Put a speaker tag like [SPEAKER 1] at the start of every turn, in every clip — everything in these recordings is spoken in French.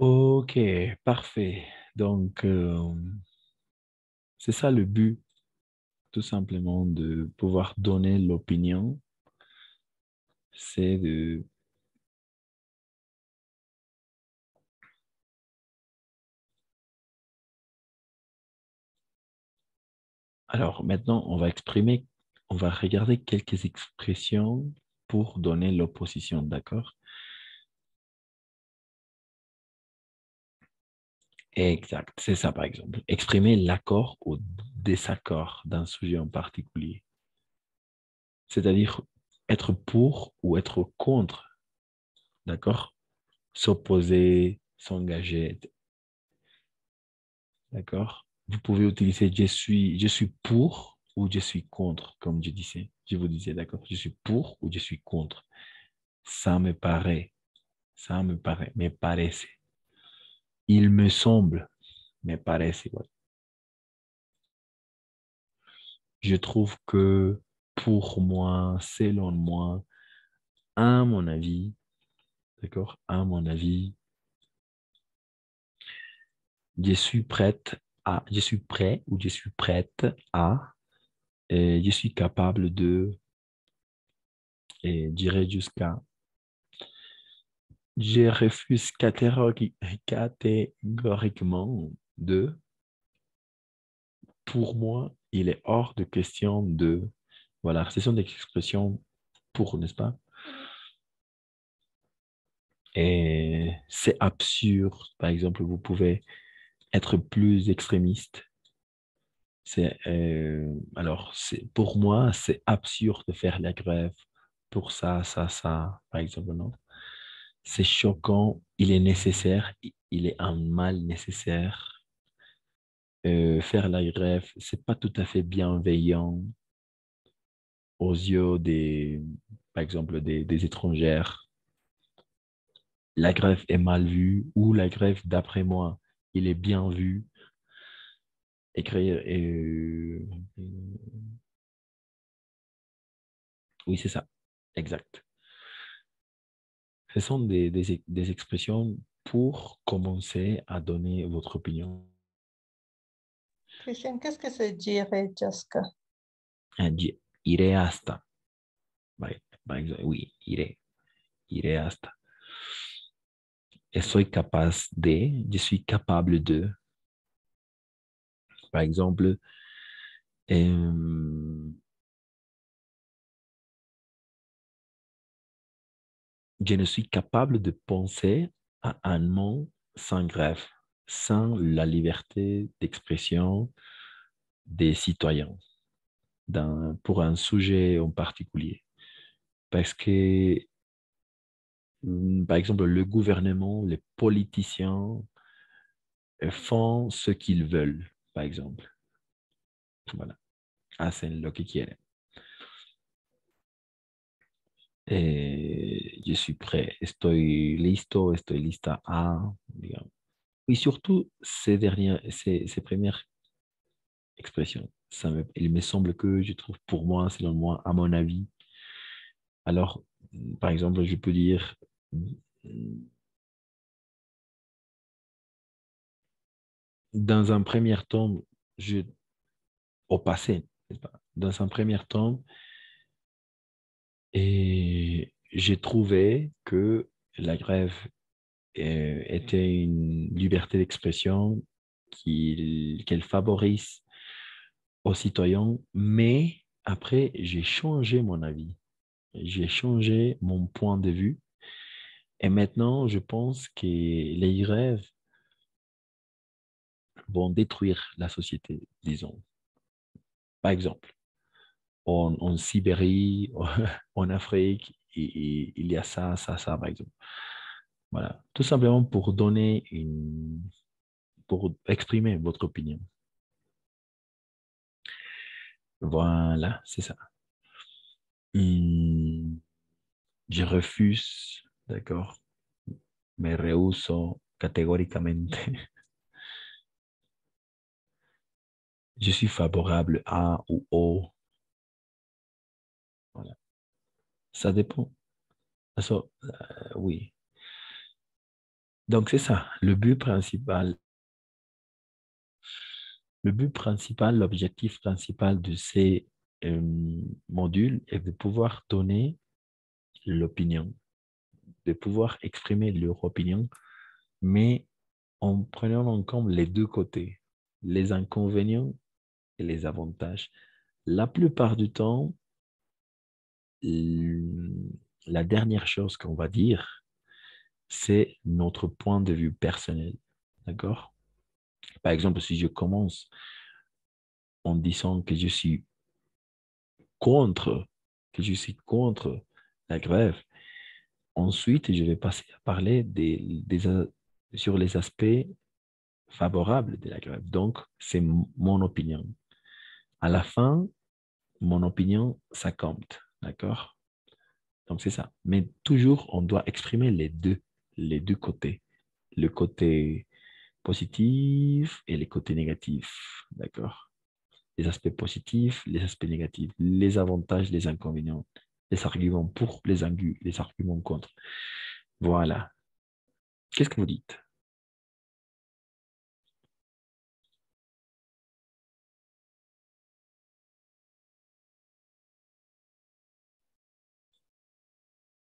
[SPEAKER 1] Ok, parfait. Donc, c'est ça le but, tout simplement, de pouvoir donner l'opinion. C'est de... Alors, maintenant, on va regarder quelques expressions pour donner l'opposition, d'accord? Exact, c'est ça, par exemple. Exprimer l'accord ou désaccord d'un sujet en particulier. C'est-à-dire être pour ou être contre, d'accord? S'opposer, s'engager, d'accord? Vous pouvez utiliser je suis pour ou je suis contre, comme je disais. Je vous disais, d'accord? Je suis pour ou je suis contre. Ça me paraît, me parece. Il me semble, me parece. Ouais. Je trouve que pour moi, selon moi, à mon avis, d'accord? À mon avis, je suis prêt ou je suis prête à, et je suis capable de, et dirais jusqu'à, je refuse catégoriquement de, pour moi, il est hors de question de, voilà, ce sont des expressions pour, n'est-ce pas? Et c'est absurde. Par exemple, vous pouvez être plus extrémiste. Pour moi, c'est absurde de faire la grève pour ça, par exemple, non? C'est choquant, il est nécessaire, il est un mal nécessaire. Faire la grève, c'est pas tout à fait bienveillant aux yeux par exemple, des étrangères. La grève est mal vue ou la grève, d'après moi, il est bien vu. Écrire, oui, c'est ça, exact. Ce sont des expressions pour commencer à donner votre opinion.
[SPEAKER 2] Christian, qu'est-ce que c'est dirait Jessica?
[SPEAKER 1] Iré hasta. Par exemple, oui, iré hasta. Je suis capable de. Par exemple, euh, je ne suis capable de penser à un monde sans grève, sans la liberté d'expression des citoyens pour un sujet en particulier. Parce que, par exemple, le gouvernement, les politiciens font ce qu'ils veulent, par exemple. Voilà, hacen lo que quieren. Je suis prêt, estoy listo, estoy lista a, digamos. Et surtout, ces premières expressions, il me semble que je trouve pour moi, selon moi, à mon avis. Alors, par exemple, je peux dire, dans un premier temps, je, au passé, n'est-ce pas? Dans un premier temps, et j'ai trouvé que la grève était une liberté d'expression qu'elle favorise aux citoyens, mais après, j'ai changé mon avis, j'ai changé mon point de vue, et maintenant, je pense que les grèves vont détruire la société, disons. Par exemple, en Sibérie, en Afrique, il y a ça, par exemple. Voilà, tout simplement pour exprimer votre opinion. Voilà, c'est ça. Hmm, je refuse, d'accord, me rehuso catégoriquement. Je suis favorable à ou au. Voilà. Ça dépend. Oui. Donc, c'est ça. Le but principal, l'objectif principal de ces euh, modules est de pouvoir donner l'opinion, de pouvoir exprimer leur opinion, mais en prenant en compte les deux côtés, les inconvénients et les avantages. La plupart du temps, la dernière chose qu'on va dire, c'est notre point de vue personnel. D'accord? Par exemple, si je commence en disant contre, que je suis contre la grève, ensuite, je vais passer à parler sur les aspects favorables de la grève. Donc, c'est mon opinion. À la fin, mon opinion, ça compte. D'accord? Donc, c'est ça. Mais toujours, on doit exprimer les deux côtés. Le côté positif et les côtés négatifs. D'accord? Les aspects positifs, les aspects négatifs, les avantages, les inconvénients, les arguments pour, les arguments contre. Voilà. Qu'est-ce que vous dites?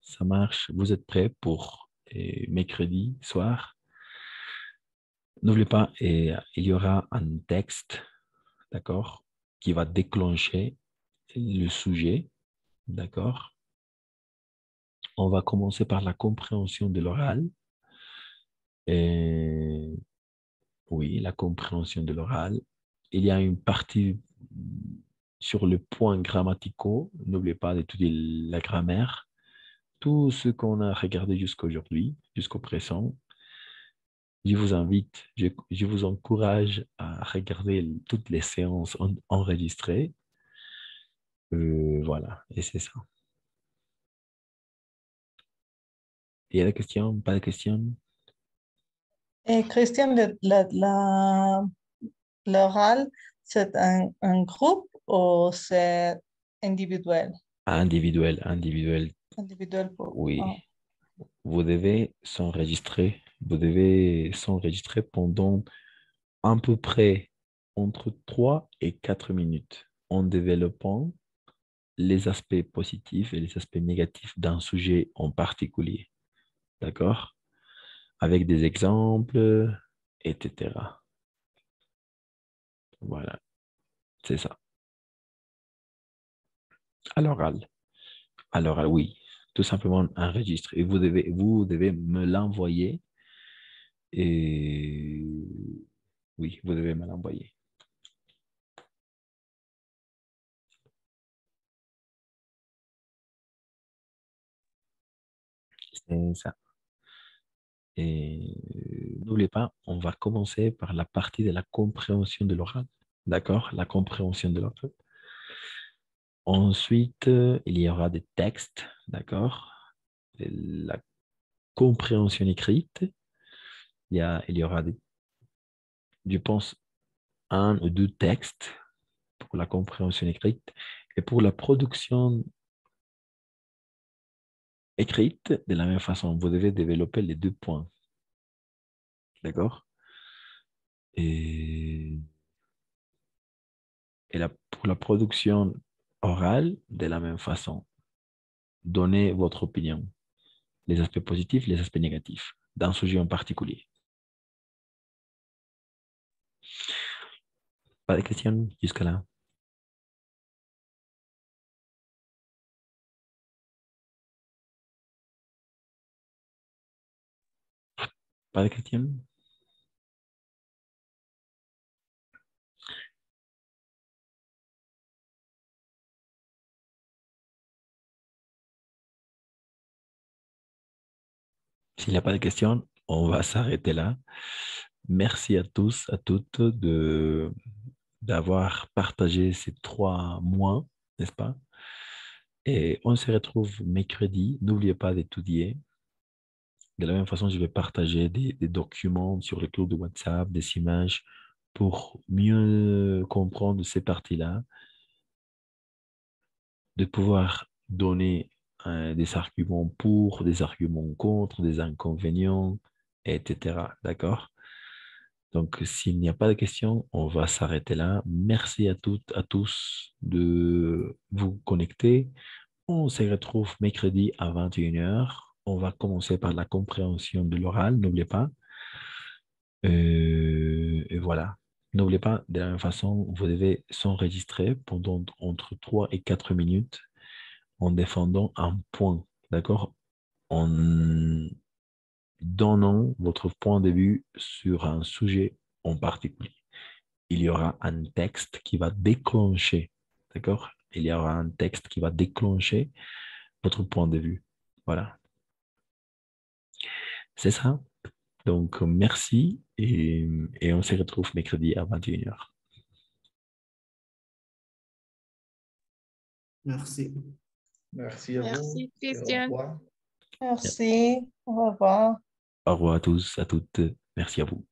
[SPEAKER 1] Ça marche? Vous êtes prêts pour mercredi soir? N'oubliez pas, il y aura un texte, d'accord, qui va déclencher le sujet, d'accord? On va commencer par la compréhension de l'oral. Et oui, la compréhension de l'oral. Il y a une partie sur le point grammaticaux. N'oubliez pas d'étudier la grammaire. Tout ce qu'on a regardé jusqu'aujourd'hui, jusqu'au présent, je vous invite, je vous encourage à regarder toutes les séances enregistrées. Voilà, et c'est ça. Il y a des questions? Pas de questions?
[SPEAKER 2] Christian, l'oral, c'est un groupe ou c'est individuel?
[SPEAKER 1] Individuel, individuel,
[SPEAKER 2] Individuel pour...
[SPEAKER 1] oui.
[SPEAKER 2] oh.
[SPEAKER 1] Vous devez s'enregistrer pendant à peu près entre 3 et 4 minutes en développant les aspects positifs et les aspects négatifs d'un sujet en particulier. D'accord? Avec des exemples, etc. Voilà, c'est ça. À l'oral. À l'oral, oui. Tout simplement un registre. Et vous devez me l'envoyer. Et oui, vous devez me l'envoyer. C'est ça. Et n'oubliez pas, on va commencer par la partie de la compréhension de l'oral. D'accord? La compréhension de l'oral. Ensuite, il y aura des textes. D'accord? La compréhension écrite. Il y aura, je pense, un ou deux textes pour la compréhension écrite. Et pour la production écrite, de la même façon, vous devez développer les deux points. D'accord? Et, pour la production orale, de la même façon, donnez votre opinion, les aspects positifs, les aspects négatifs, d'un sujet en particulier. Pas de questions jusque-là? Pas de questions? S'il n'y a pas de questions, on va s'arrêter là. Merci à tous, à toutes d'avoir partagé ces 3 mois, n'est-ce pas? Et on se retrouve mercredi. N'oubliez pas d'étudier. De la même façon, je vais partager des documents sur le cloud de WhatsApp, des images pour mieux comprendre ces parties-là, de pouvoir donner des arguments pour, des arguments contre, des inconvénients, etc. D'accord? Donc, s'il n'y a pas de questions, on va s'arrêter là. Merci à toutes, à tous de vous connecter. On se retrouve mercredi à 21 h. On va commencer par la compréhension de l'oral, n'oubliez pas. Et voilà. N'oubliez pas, de la même façon, vous devez s'enregistrer pendant entre 3 et 4 minutes en défendant un point, d'accord? En donnant votre point de vue sur un sujet en particulier. Il y aura un texte qui va déclencher, d'accord? Il y aura un texte qui va déclencher votre point de vue. Voilà, c'est ça. Donc, merci et on se retrouve mercredi à 21 h.
[SPEAKER 3] Merci.
[SPEAKER 4] Merci à vous
[SPEAKER 5] Merci,
[SPEAKER 4] et au
[SPEAKER 5] Christian.
[SPEAKER 4] revoir.
[SPEAKER 2] Merci. Au revoir.
[SPEAKER 1] Au revoir à tous, à toutes. Merci à vous.